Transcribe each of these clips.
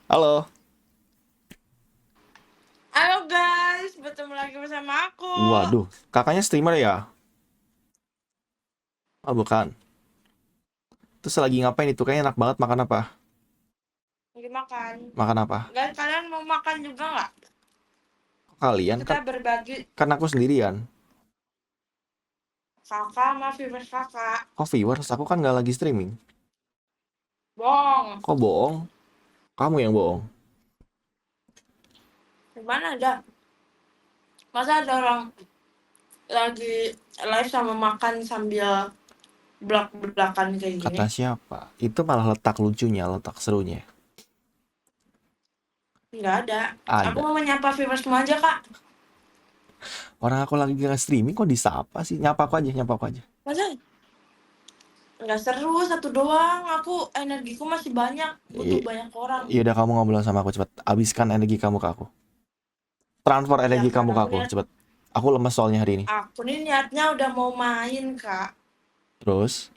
Halo. Halo guys, bertemu lagi bersama aku. Waduh, kakaknya streamer ya? Oh, bukan. Terus lagi ngapain itu? Kayaknya enak banget makan apa? Lagi makan. Makan apa? Guys, kalian mau makan juga nggak? Kalian Kita kan berbagi aku sendirian. kakak sama viewers kakak. Kok viewers? Aku kan nggak lagi streaming. Bohong. Kok bohong? Kamu yang bohong. Gimana ada? Masa ada orang lagi live sama makan sambil belak-belakan kayak gini? Kata siapa? Itu malah letak lucunya, letak serunya. Nggak ada. Aku Ada. mau menyapa viewersmu aja kak. Orang aku lagi nggak streaming kok disapa sih? Nyapa aku aja, nyapa aku aja. Masa nggak seru satu doang? Aku energiku masih banyak. Butuh I- banyak orang. Yaudah kamu ngobrol sama aku cepet. Abiskan energi kamu ke aku. Transfer Iya energi kan, kamu ke aku, cepet. Aku lemes soalnya hari ini. aku nih niatnya udah mau main kak. Terus,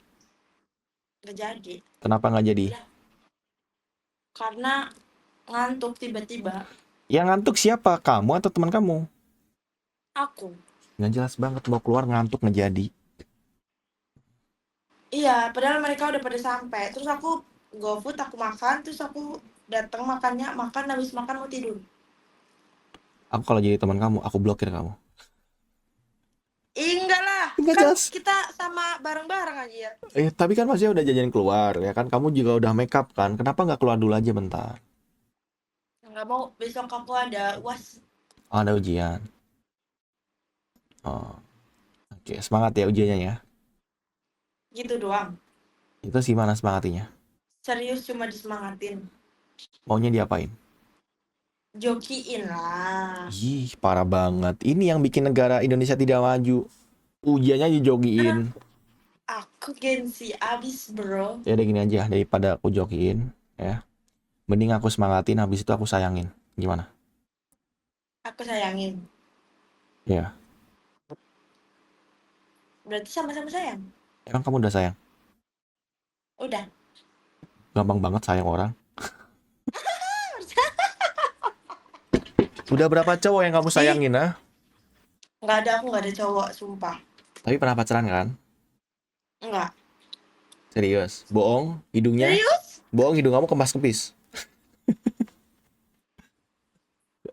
Nggak jadi. kenapa nggak jadi? Udah, karena ngantuk tiba-tiba. Yang ngantuk siapa? Kamu atau teman kamu? Aku. Nggak jelas banget mau keluar ngantuk ngejadi. Iya, padahal mereka udah pada sampai. Terus aku GoFood, aku makan, terus aku datang makannya, makan habis makan mau tidur. Aku kalau jadi teman kamu, aku blokir kamu. Ih, enggak lah, Nggak kan jelas. kita sama bareng-bareng aja ya. Tapi kan masih udah jajan keluar ya kan. Kamu juga udah make up kan. Kenapa nggak keluar dulu aja bentar? Enggak mau, besok aku ada UAS. Oh, ada ujian. Oh, oke. Semangat ya ujiannya ya. Gitu doang. Itu sih mana semangatinya? Serius cuma disemangatin. Maunya diapain? Jokiin lah. Ih, parah banget. Ini yang bikin negara Indonesia tidak maju. Ujiannya dijogiin. Kan aku gengsi abis bro. Ya udah gini aja daripada aku jokiin ya. Mending aku semangatin habis itu aku sayangin. Gimana? Aku sayangin. Ya, Berarti sama-sama sayang. emang kamu udah sayang? Udah. Gampang banget sayang orang. Udah berapa cowok yang kamu Ih, sayangin ah? nggak ada, aku nggak ada cowok, sumpah. Tapi pernah pacaran kan? Enggak. Serius? Bohong? Hidungnya? Serius? Bohong hidung kamu kemas kepis.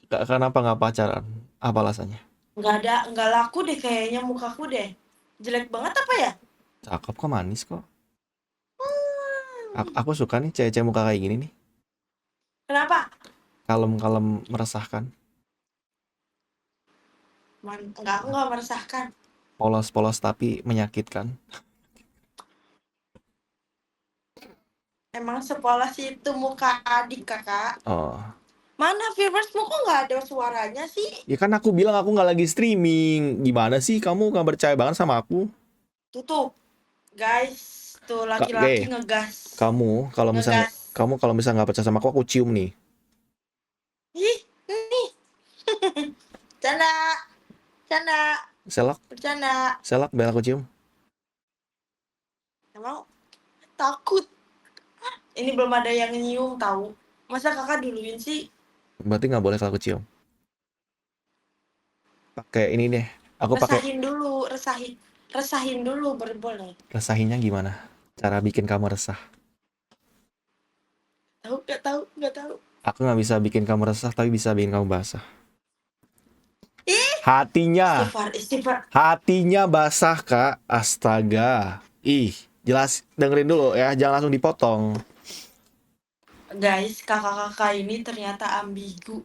Kenapa nggak pacaran? Apa alasannya? Nggak ada, nggak laku deh kayaknya mukaku deh. Jelek banget apa ya? Cakep kok manis kok. Hmm, Aku suka nih cewek-cewek muka kayak gini nih. Kenapa? Kalem-kalem meresahkan. Enggak, aku nggak meresahkan. Polos-polos tapi menyakitkan. Emang sepolos itu muka adik kakak. Oh. Mana viewersmu kok nggak ada suaranya sih? Ya kan aku bilang aku nggak lagi streaming. Gimana sih kamu nggak percaya banget sama aku? Tutup, guys. Tuh Kak, laki-laki ngegas. kamu Ngegas. kalau misalnya nggak percaya sama aku cium nih. Ih, nih. Canda, canda, Selak, bercanda. selak, bel aku cium. Emang takut. Ini belum ada yang nyium tahu. Masa kakak duluin sih? Berarti nggak boleh kalau aku cium. Pakai ini deh. Aku pakai Resahin dulu, resahin. Resahin dulu baru boleh. resahinnya gimana? Cara bikin kamu resah. Tahu nggak tahu nggak tahu. Aku nggak bisa bikin kamu resah, tapi bisa bikin kamu basah. Ih, Hatinya, istighfar, istighfar. hatinya basah kak. Astaga. Ih, jelas dengerin dulu ya, jangan langsung dipotong. Guys, kakak-kakak ini ternyata ambigu.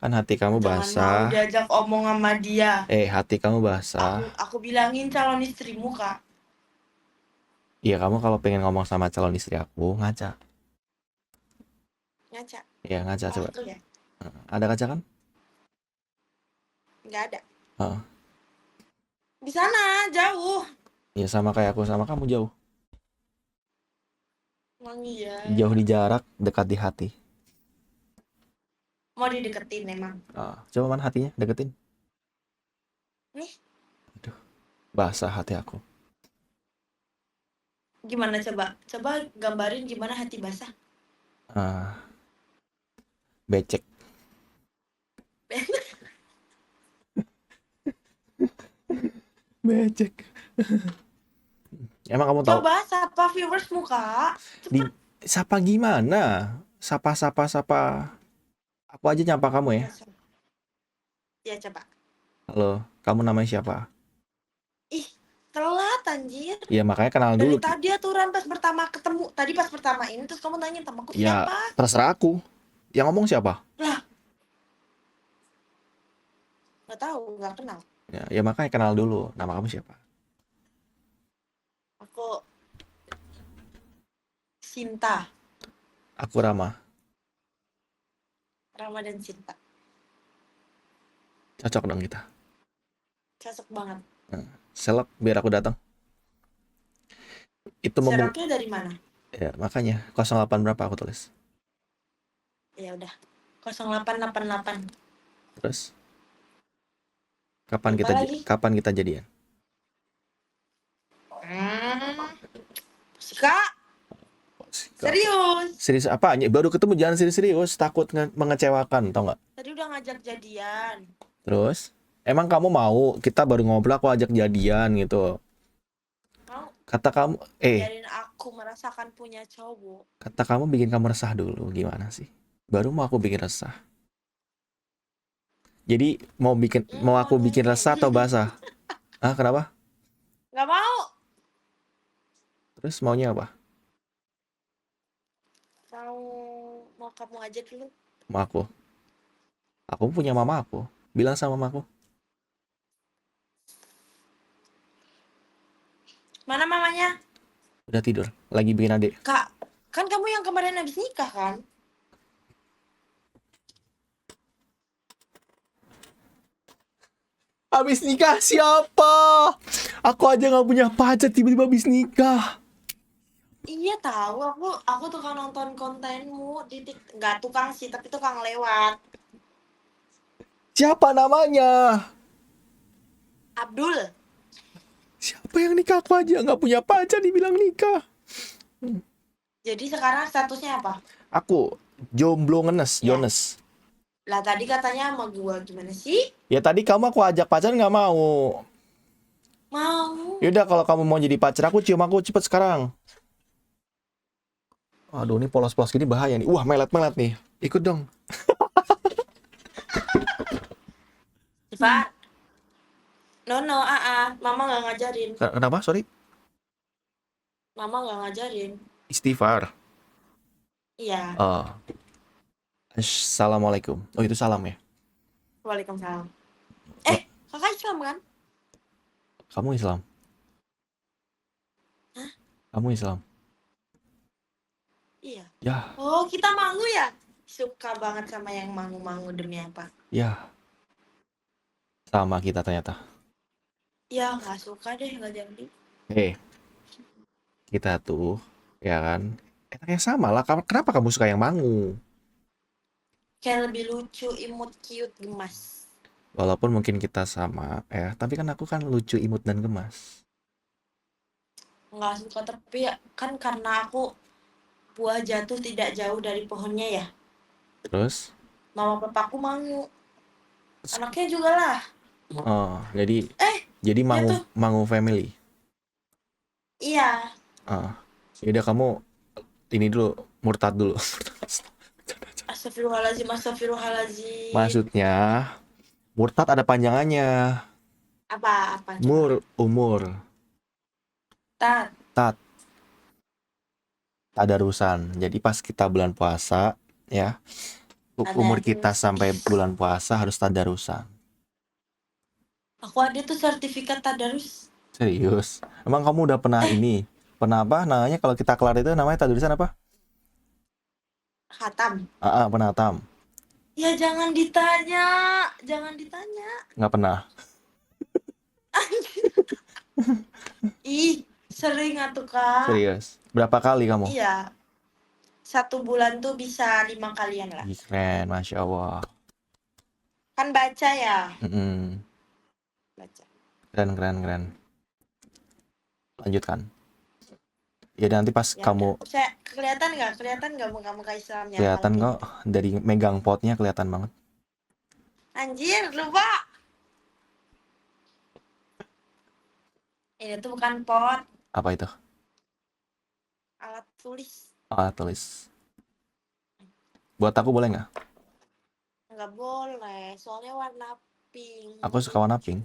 Kan hati kamu Jangan mau basah. diajak omong sama dia. Hati kamu basah. Aku bilangin calon istrimu kak. Iya, kamu kalau pengen ngomong sama calon istri aku, ngaca. Ngaca. Iya, ngaca Oh coba. tuh ya, Ada kaca kan? nggak ada. Heeh. Di sana jauh. Iya, sama kayak aku sama kamu jauh. Emang iya. Jauh di jarak, dekat di hati. Mau dideketin emang. Coba mana hatinya, deketin. Nih, Aduh, basah hati aku. gimana coba? Coba gambarin gimana hati basah. Ah, Becek. Becek. Emang kamu tahu Coba sapa viewersmu, Kak. di Cepet. sapa gimana? Sapa. Aku aja nyapa kamu ya. Ya, coba. Ya, coba. Halo, kamu namanya siapa? Ih, telat anjir. Ya makanya kenal Dari dulu. tadi aturan pas pertama ketemu. Tadi pas pertama ini terus kamu tanya tamaku Ya, siapa? terserah aku. Yang ngomong siapa? Lah, nggak tahu, nggak kenal. Ya makanya kenal dulu. Nama kamu siapa? Aku Sinta, Aku Rama. Ramadan Sinta. Cocok dong kita. Cocok banget. Seleb biar aku datang. Itu Serapnya dari mana? ya makanya 08 berapa aku tulis. Ya udah. 0888. Terus Lupa lagi. kapan kita jadian? Kak, serius. Serius apa? Baru ketemu jangan serius-serius, takut mengecewakan, tau nggak? Tadi udah ngajak jadian. Terus emang kamu mau kita baru ngobrol aku ajak jadian gitu? Mau Kata kamu, biarin aku merasakan punya cowok. kata kamu bikin kamu resah dulu, gimana sih? Baru mau aku bikin resah. Jadi mau aku bikin resah atau basah? Ah, kenapa? Nggak mau. Terus maunya apa? Mau kamu aja dulu. Mau aku? Aku punya mama aku. Bilang sama mamaku. Mana mamanya? Udah tidur, lagi bikin adik. Kak, kan kamu yang kemarin habis nikah kan? Habis nikah siapa? Aku aja nggak punya pacar tiba-tiba habis nikah. Iya tahu, aku tukang nonton kontenmu di nggak tukang sih, tapi tukang lewat. Siapa namanya? Abdul. Siapa yang nikah? Aku aja nggak punya pacar dibilang nikah. Jadi sekarang statusnya apa? Aku jomblo ngenes, Ya. Jones. Lah tadi katanya sama gua gimana sih? Ya tadi kamu aku ajak pacar nggak mau. Mau. Yaudah kalau kamu mau jadi pacar aku cium aku cepet sekarang. Aduh ini polos-polos gini bahaya nih. Wah melet-melet nih. Ikut dong. Sifat. No, mama nggak ngajarin. Kenapa? Sorry. Mama nggak ngajarin. Istighfar. Iya. Assalamualaikum. Oh itu salam ya. Waalaikumsalam. Kakak Islam kan? Kamu Islam. Hah? Kamu Islam. Iya. Ya. Oh, kita mangu ya? Suka banget sama yang mangu-mangu demi apa? Ya. Sama kita ternyata. Ya, nggak suka deh, nggak jadi. Kita tuh, ya kan? Enaknya sama lah. Kenapa kamu suka yang mangu? Kayak lebih lucu, imut, cute, gemas. Walaupun mungkin kita sama, ya. Tapi kan aku kan lucu, imut, dan gemas. Nggak suka, tapi ya, kan karena aku buah jatuh tidak jauh dari pohonnya ya. Terus? Mama papaku mangu. Anaknya juga lah. Oh, jadi jatuh. mangu family. Iya. Yaudah kamu ini dulu, murtad dulu. Astagfirullahaladzim. Maksudnya, murtad ada panjangannya. Apa? Coba. Umur. Tat. Tadarusan. Jadi pas kita bulan puasa, ya, umur kita sampai bulan puasa harus tadarusan. Aku ada tuh sertifikat tadarus. Serius? Emang kamu udah pernah ini? Pernah apa namanya kalau kita kelar itu namanya tadarusan apa? Khatam. Pernah tam. Ya jangan ditanya. Nggak pernah. Ih, sering atuh Kak. Serius? Berapa kali kamu? Iya. 1 bulan tuh bisa 5 kalian lah. Ih, keren, Masya Allah. Kan baca ya. Baca. Keren. Lanjutkan. Ya nanti pas Ya udah. kamu Saya kelihatan nggak muka-muka Islamnya kalau kelihatan kayak kok gitu? dari megang potnya kelihatan banget. Anjir, lupa. Ini tuh bukan pot, Apa itu? alat tulis. Alat tulis. Buat aku boleh nggak? Nggak boleh, soalnya warna pink. Aku suka warna pink.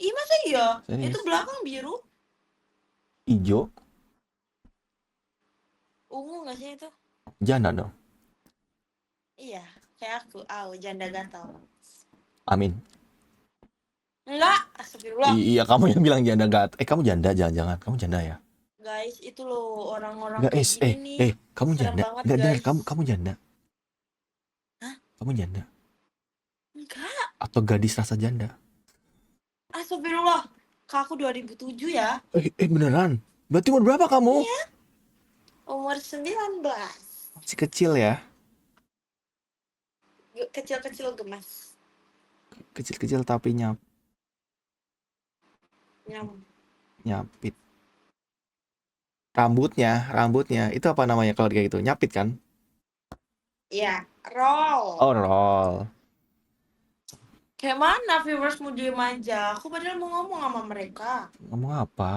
Ih, masa iya? Itu Serius. belakang biru, Ijo, ungu nggak sih itu? janda dong. Iya, kayak aku. Janda gatal. Amin. Enggak, astagfirullah. Iya, kamu yang bilang janda gak? Kamu janda, jangan-jangan kamu janda ya? Guys, itu loh orang-orang Enggak, kayak gini nih. kamu Serem janda. banget, Enggak, dengar, guys. kamu janda. Hah? Kamu janda Enggak. atau gadis rasa janda? Astagfirullah. Kak, aku 2007 ya. Beneran? Berarti umur berapa kamu? Iya, umur 19. Masih kecil ya? Kecil-kecil gemas. Kecil-kecil tapi Nyam. nyapit. Rambutnya itu apa namanya kalau kayak gitu? Nyapit kan? Iya, roll. Oh, roll. Kayak mana viewersmu diem aja? Aku padahal mau ngomong sama mereka. Ngomong apa?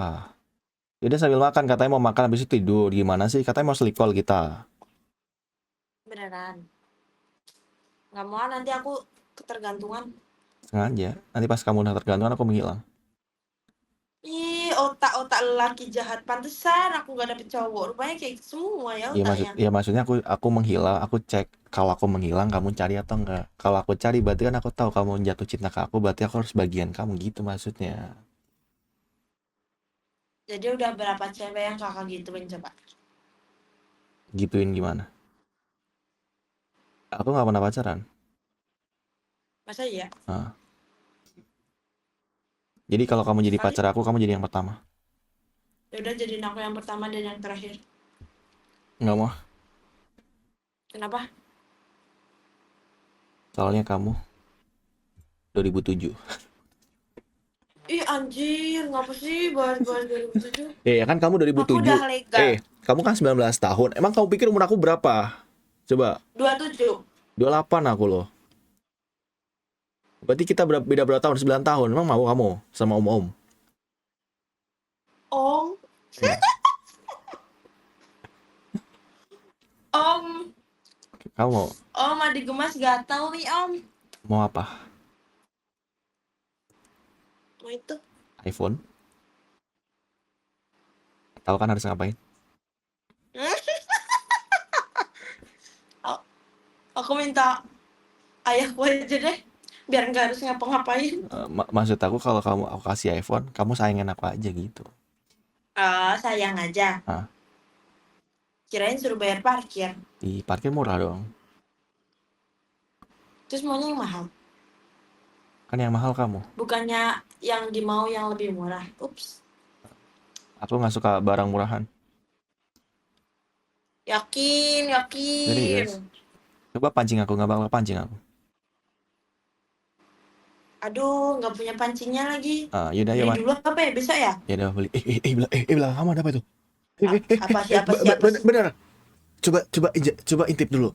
Yaudah sambil makan, katanya mau makan habis itu tidur. Gimana sih? Katanya mau sleep call kita. Beneran. Nggak mau, nanti aku ketergantungan. Sengaja. Nanti pas kamu udah tergantungan aku menghilang. Ih, otak-otak lelaki jahat. Pantesan aku gak dapet cowok. Rupanya kayak gitu semua ya otaknya. Maksudnya aku menghilang, aku cek kalau aku menghilang kamu cari atau enggak. Kalau aku cari berarti kan aku tahu kamu jatuh cinta ke aku, berarti aku harus bagian kamu gitu maksudnya. Jadi udah berapa cewek yang kakak gituin coba? Gituin gimana? Aku nggak pernah pacaran. Masa iya? Nah, jadi kalau kamu jadi Sekali? pacar aku, kamu jadi yang pertama. Ya udah jadiin aku yang pertama dan yang terakhir. Nggak mau, Kenapa? soalnya kamu 2007. Ih anjir, ngapa sih bahas-bahas 2007? Ya kan kamu Aku 2007. udah legal. Kamu kan 19 tahun. Emang kamu pikir umur aku berapa? Coba, 27. 28 aku loh. Berarti kita beda berapa tahun? 9 tahun. Emang mau kamu sama om-om? Om, Hmm. om, Kamu mau, om adik gemas gatal nih om. mau apa? Mau itu. iPhone? Tahu kan harus ngapain? A- Aku minta ayahku aja deh. Biar nggak harus ngapa-ngapain. Maksud aku kalau kamu aku kasih iPhone, kamu sayangin aku aja gitu. Oh, sayang aja. Ah, Kirain suruh bayar parkir. di parkir murah dong. Terus maunya yang mahal. Kan yang mahal kamu. Bukannya yang dimau yang lebih murah. Ups. Aku nggak suka barang murahan. Yakin, yakin. Serius. Coba pancing aku, nggak bakal pancing aku. Aduh, nggak punya pancingnya lagi. Yaudah ya, Beli Man. dulu apa ya? Besok ya? Ya udah beli. Belakang kamu ada apa itu? Apa sih, apa sih, apa sih? Bener. Coba intip dulu.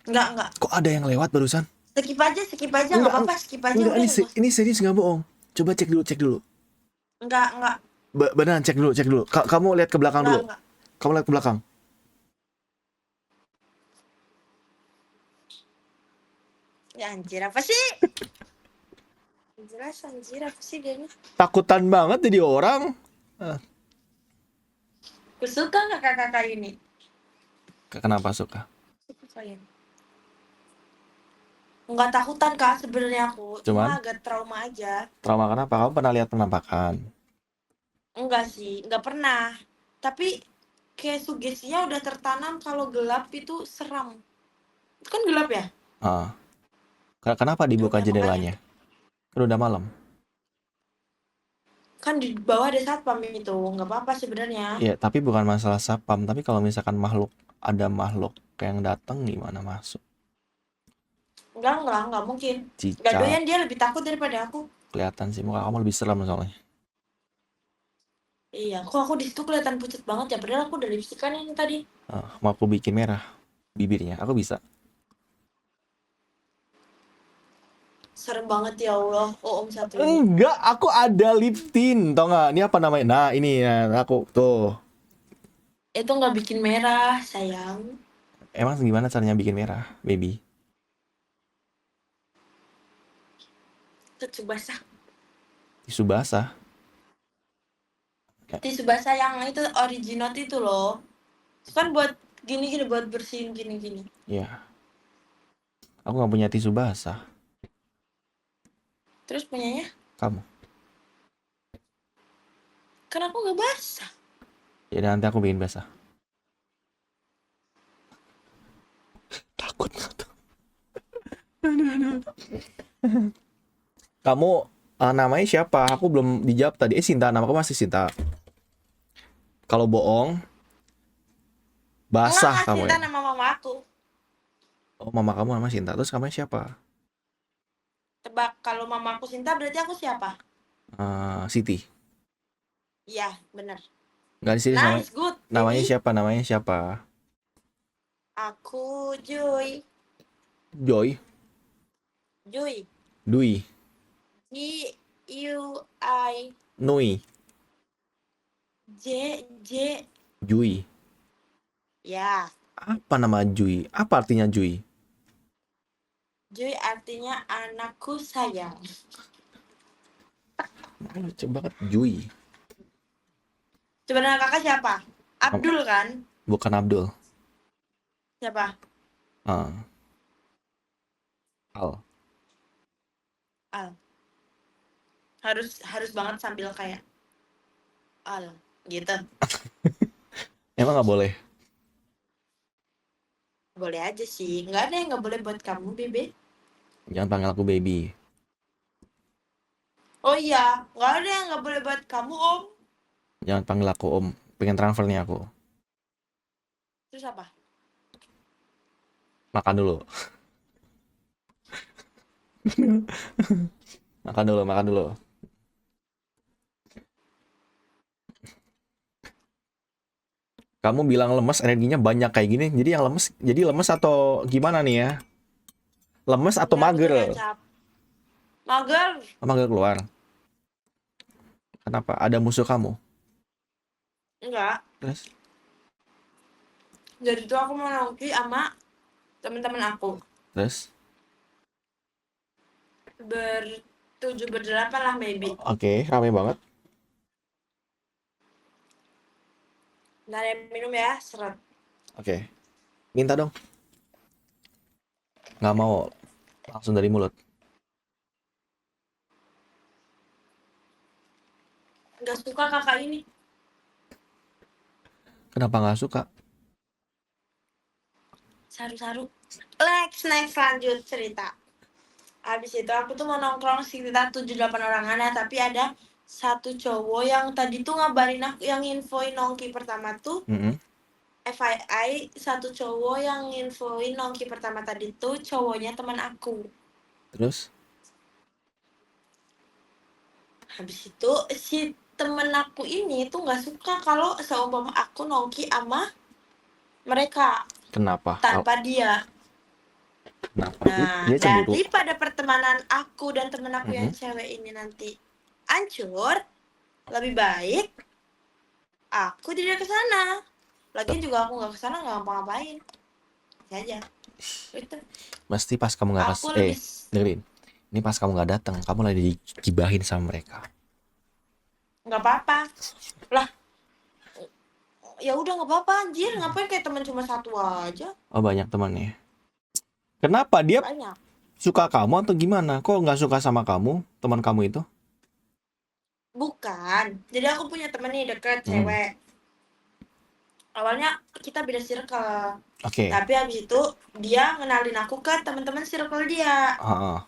Enggak. Kok ada yang lewat barusan? Skip aja, nggak Enggak, apa-apa. Skip aja enggak, udah. ini serius nggak bohong. Coba cek dulu. Enggak. Beneran cek dulu. Kamu lihat ke belakang dulu. Enggak. Kamu lihat ke belakang. Ya anjir, apa sih? Jelas anjir, apa sih dia ini? Takutan banget jadi orang. Ah, Aku suka nggak kakak ini? Kenapa suka? Suka sayang. Nggak takutan kak sebenarnya aku. Cuma Cuman agak trauma aja. trauma kenapa? Kamu pernah lihat penampakan? Enggak sih, nggak pernah. Tapi kayak sugestinya udah tertanam kalau gelap itu seram. Itu kan gelap ya? Ah, kenapa Ya dibuka udah makanya. jendelanya? Kan udah malam. Kan di bawah ada satpam itu, nggak apa-apa sebenarnya. Ya, tapi bukan masalah sapam. Tapi kalau misalkan ada makhluk yang datang gimana masuk? Enggak mungkin. Nggak Cicak, doyan, dia lebih takut daripada aku. kelihatan sih muka kamu lebih serem soalnya. Iya, kok aku di situ kelihatan pucat banget ya, padahal aku udah lipstikan ini tadi. Mau aku bikin merah bibirnya, aku bisa. Serem banget ya Allah, Om satu ini. Enggak, aku ada lip tint, tau nggak? Ini apa namanya? Nah, ini ya, aku tuh. Itu nggak bikin merah, sayang. Emang gimana caranya bikin merah, baby? Tisu basah. Tisu basah. Ya, Tisu basah yang itu original itu loh. Itu kan buat gini-gini, buat bersihin gini-gini. ya. Aku nggak punya tisu basah. Terus punyanya, Kamu. kan aku nggak basah. Ya nanti aku bikin basah. Takut. Kamu namanya siapa? Aku belum dijawab tadi. Sinta, nama kamu masih Sinta. Kalau bohong, basah Enggak, kamu Sinta ya. nama mama aku. Oh, mama kamu nama Sinta. Terus kamu siapa? Tebak, kalau mama aku Sinta berarti aku siapa? Siti. Iya, bener. Nggak di sini namanya. Nice, good, Namanya baby. siapa? Namanya siapa? Aku Joy. Joy. Joy. Dwi. G-U-I. Nui. J. Jui. Ya, Apa nama Jui? Apa artinya Jui? Joy artinya anakku sayang. Lucu banget Jui. Sebenarnya kakak siapa? Abdul kan? Bukan Abdul. Siapa? Ah, Al. Al. Harus banget sambil kayak Al gitu. Emang nggak boleh? Boleh aja sih. Nggak ada yang nggak boleh buat kamu, Bebe. Jangan panggil aku baby. Oh iya, nggak ada yang nggak boleh buat kamu, Om. Jangan panggil aku Om. Pengen transfer nih aku. Terus apa? Makan dulu. Makan dulu, makan dulu. Kamu bilang lemes, energinya banyak kayak gini. Jadi yang lemes, jadi lemes atau gimana nih ya? Lemes atau Enggak, aku tuh kayak mager? mager. Mager keluar. Kenapa? Ada musuh kamu. Enggak. Terus? Jadi tuh aku mau nongki sama teman-teman aku. Terus? Bertujuh, berdelapan lah, maybe. Oke, rame banget. Nah, yang minum ya, seret. Oke. Minta dong. Nggak mau. Langsung dari mulut. Nggak suka kakak ini. Kenapa nggak suka? Saru-saru. Next, lanjut cerita. Habis itu aku tuh mau nongkrong sekitar 7-8 orangan ya, tapi ada satu cowok yang tadi tuh ngabarin aku, yang infoin nongki pertama tuh. Mm-mm. FYI, satu cowok yang infoin nongki pertama tadi tuh cowoknya teman aku. Terus? Habis itu si temen aku ini tuh nggak suka kalau seumpama aku nongki sama mereka Kenapa? tanpa dia. Kenapa? Nah, Dia cemburu. daripada pertemanan aku dan temen aku yang Mm-mm. cewek ini nanti hancur, lebih baik aku tidak ke sana. Lagian juga aku nggak ke sana, nggak ngapa-ngapain. Aja. Itu. Mesti pas kamu nggak Aku lebih dengerin. Ini pas kamu nggak datang, kamu lagi digibahin sama mereka. nggak apa-apa. Lah, ya udah nggak apa-apa anjir, ngapain kayak teman cuma satu aja. Oh, banyak temannya. Kenapa dia Banyak. suka kamu atau gimana? Kok nggak suka sama kamu, teman kamu itu? Bukan. Jadi aku punya temen nih deket Hmm. cewek. Awalnya kita beda circle. Oke. Tapi habis itu dia ngenalin aku ke teman-teman circle dia. Ah,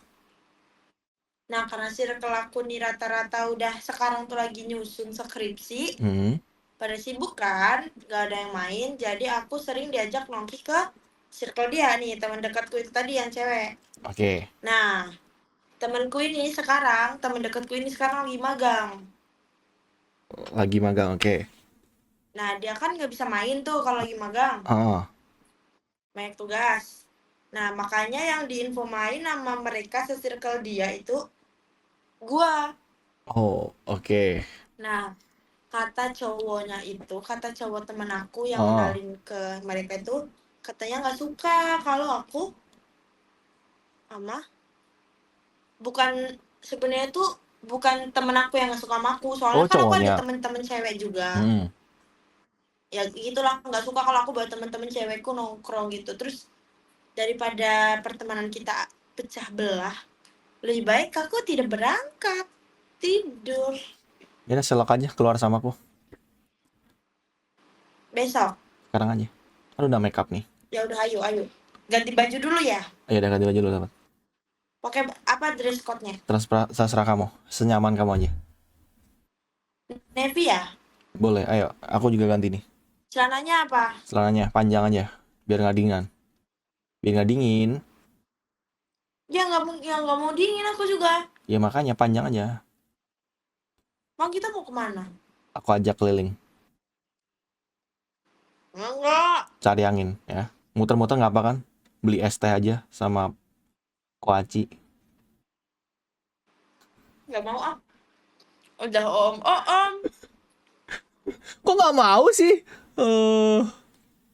Nah, karena circle aku nih rata-rata udah sekarang tuh lagi nyusun skripsi, hmm. pada sibuk kan, gak ada yang main, jadi aku sering diajak nongki ke circle dia nih, teman dekatku itu tadi yang cewek. Oke. Nah, teman dekatku ini sekarang lagi magang. Lagi magang, oke. Nah, dia kan nggak bisa main tuh kalau lagi magang, Ah, banyak tugas. Nah, makanya yang diinfomain sama mereka se-circle dia itu gua. oh, oke. Nah, kata cowok temen aku yang Ah, ngenalin ke mereka itu, katanya nggak suka kalau aku sama bukan sebenarnya tuh bukan temen aku yang nggak suka sama aku, soalnya oh kan aku ada cowoknya. temen-temen cewek juga. Hmm. Ya gitulah, nggak suka kalau aku bawa temen-temen cewekku nongkrong gitu. Terus daripada pertemanan kita pecah belah, lebih baik aku tidak berangkat, tidur Ya udah, selok aja keluar sama aku besok. sekarang aja. Kan udah make up nih. Ya udah, ayo ayo ganti baju dulu ya. Ayo udah ganti baju dulu, dapat. Pakai apa dress code-nya? Terserah kamu, senyaman kamu aja. Navy ya? Boleh, ayo. Aku juga ganti nih. Celananya apa? Celananya panjang aja, biar nggak dingin. Biar nggak dingin. Ya nggak mau dingin aku juga. Ya makanya panjang aja. Mau kita mau kemana? Aku ajak keliling, Enggak. cari angin ya. Muter-muter nggak apa kan? Beli es teh aja sama kuaci. Nggak mau ah. Udah om. Oh om. Kok nggak mau sih?